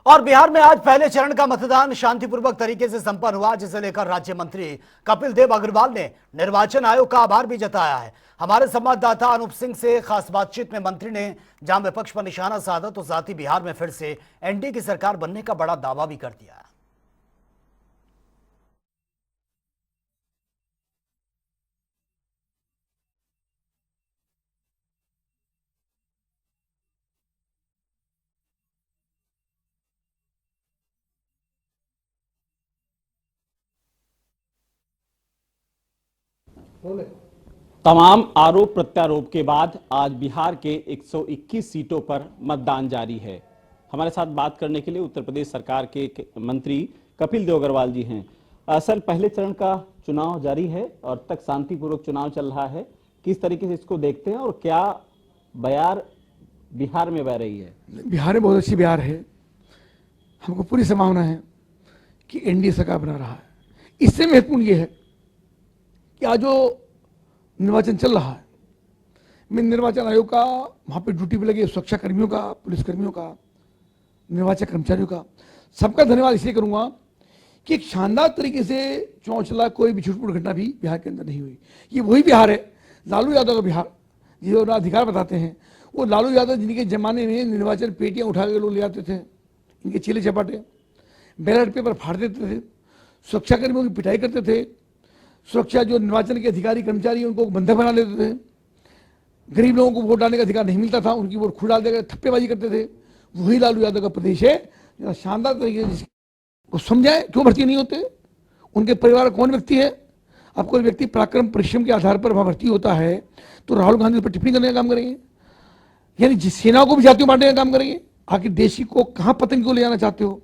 और बिहार में आज पहले चरण का मतदान शांतिपूर्वक तरीके से संपन्न हुआ, जिसे लेकर राज्य मंत्री कपिल देव अग्रवाल ने निर्वाचन आयोग का आभार भी जताया है। हमारे संवाददाता अनूप सिंह से खास बातचीत में मंत्री ने जहां विपक्ष पर निशाना साधा, तो साथ ही बिहार में फिर से एनडीए की सरकार बनने का बड़ा दावा भी कर दिया। तमाम आरोप प्रत्यारोप के बाद आज बिहार के 121 सीटों पर मतदान जारी है। हमारे साथ बात करने के लिए उत्तर प्रदेश सरकार के मंत्री कपिल देव अग्रवाल जी हैं। सर, पहले चरण का चुनाव जारी है और अब तक शांतिपूर्वक चुनाव चल रहा है, किस तरीके से इसको देखते हैं और क्या बयार बिहार में बह रही है? बिहार में बहुत अच्छी बिहार है। हमको पूरी संभावना है कि एनडीए सरकार बना रहा है। इससे महत्वपूर्ण ये है कि आज जो निर्वाचन चल रहा है, मैं निर्वाचन आयोग का, वहाँ पे ड्यूटी पे लगे सुरक्षा कर्मियों का, पुलिसकर्मियों का, निर्वाचन कर्मचारियों का, सबका धन्यवाद इसलिए करूँगा कि एक शानदार तरीके से चुनाव चला, कोई भी छूटपूट घटना भी बिहार के अंदर नहीं हुई। ये वही बिहार है, लालू यादव का बिहार, जिसे अधिकार बताते हैं। वो लालू यादव जिनके जमाने में निर्वाचन पेटियाँ उठा के लोग ले आते थे, इनके चेले चपाटे बैलेट पेपर फाड़ देते थे, सुरक्षा कर्मियों की पिटाई करते थे, सुरक्षा जो निर्वाचन के अधिकारी कर्मचारी उनको बंधक बना लेते थे, गरीब लोगों को वोट डालने का अधिकार नहीं मिलता था, उनकी वोट खुद डाल देकर थप्पेबाजी करते थे। वही लालू यादव का प्रदेश है। शानदार तरीके से को समझाए क्यों भर्ती नहीं होते, उनके परिवार कौन व्यक्ति है। अब कोई व्यक्ति पराक्रम परिश्रम के आधार पर वहाँ भर्ती होता है तो राहुल गांधी पर टिप्पणी करने का काम करेंगे, यानी जिस सेना को भी जातियों बांटने का काम करेंगे। आखिर देश को कहाँ पतंग को ले जाना चाहते हो,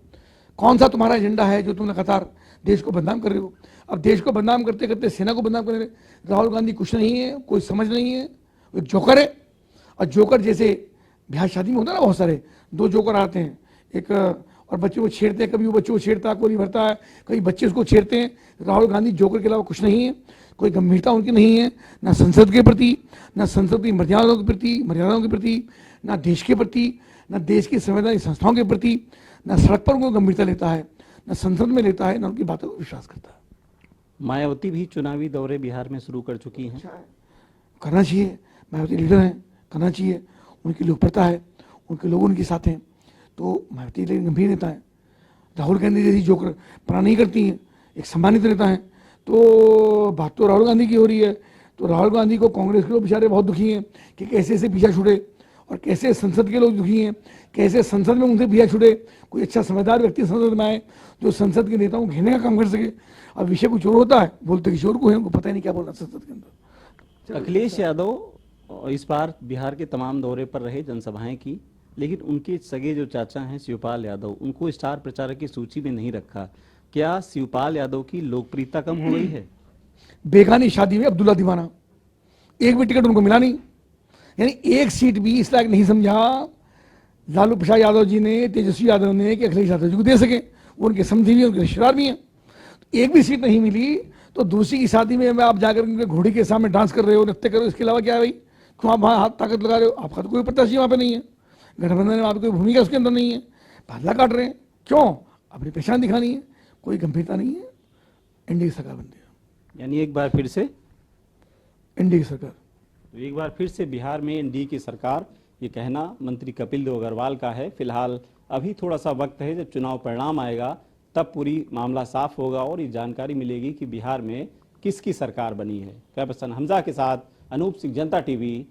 कौन सा तुम्हारा एजेंडा है जो तुम लगातार देश को बदनाम कर रहे हो। अब देश को बदनाम करते करते सेना को बदनाम कर रहे। राहुल गांधी कुछ नहीं है, कोई समझ नहीं है, एक जोकर है। और जोकर जैसे ब्याह शादी में होता है ना, बहुत सारे दो जोकर आते हैं, एक और बच्चे को छेड़ते हैं, कभी वो बच्चे को छेड़ता है, कोई भरता है, कभी बच्चे उसको छेड़ते हैं। राहुल गांधी जोकर के अलावा कुछ नहीं है, कोई गंभीरता उनकी नहीं है, ना संसद के प्रति, ना संसद की मर्यादाओं के प्रति, ना देश के प्रति, ना देश की संवैधानिक संस्थाओं के प्रति, ना सड़क पर उनको गंभीरता लेता है, ना संसद में लेता है, ना उनकी बातों को विश्वास करता है। मायावती भी चुनावी दौरे बिहार में शुरू कर चुकी हैं। करना चाहिए, मायावती लीडर हैं, करना चाहिए। उनकी लोकप्रियता है, उनके लोग उनके साथ हैं, तो मायावती गंभीर नेता है। राहुल गांधी जैसी जो पना नहीं करती हैं, एक सम्मानित नेता है। तो बात तो राहुल गांधी की हो रही है, तो राहुल गांधी को कांग्रेस के लोग बेचारे बहुत दुखी हैं कि कैसे ऐसे पीछा छूटे, और कैसे संसद के लोग दुखी हैं, कैसे संसद में उनसे पीछा छूटे। कोई अच्छा समझदार व्यक्ति संसद में आए जो संसद के नेताओं को घेरने का काम कर सके। अब विषय कुछ और होता है, बोलते किसी और को है, उनको पता ही नहीं क्या बोलना संसद के अंदर। अखिलेश यादव इस बार बिहार के तमाम दौरे पर रहे, जनसभाएं की, लेकिन उनके सगे जो चाचा हैं शिवपाल यादव, उनको स्टार प्रचारक की सूची में नहीं रखा। क्या शिवपाल यादव की लोकप्रियता कम हो गई है? बेगानी शादी में अब्दुल्ला दीवाना, एक भी टिकट उनको मिला नहीं, यानी एक सीट भी इस लायक नहीं समझा लालू प्रसाद यादव जी ने, तेजस्वी यादव ने, कि अखिलेश यादव जी को दे सके। वो उनके समझी भी हैं, उनके रिश्तेदार भी हैं। एक भी सीट नहीं मिली तो दूसरी की शादी में आप जाकर उनके घोड़ी के सामने डांस कर रहे हो, नृत्य कर रहे हो, इसके अलावा क्या है भाई? क्यों आप वहाँ हाथ ताकत लगा रहे हो? आपका तो कोई प्रत्याशी वहाँ पे नहीं है, गठबंधन में आपकी कोई भूमिका उसके अंदर नहीं है, बादला काट रहे हैं। क्यों? अपनी पहचान दिखानी है, कोई गंभीरता नहीं है। एनडीए की सरकार बनती है, यानी एक बार फिर से एनडीए की सरकार। तो एक बार फिर से बिहार में एनडीए की सरकार, ये कहना मंत्री कपिल देव अग्रवाल का है। फिलहाल अभी थोड़ा सा वक्त है, जब चुनाव परिणाम आएगा तब पूरी मामला साफ होगा और ये जानकारी मिलेगी कि बिहार में किसकी सरकार बनी है। कैमरामैन हमजा के साथ अनूप सिंह, जनता टीवी,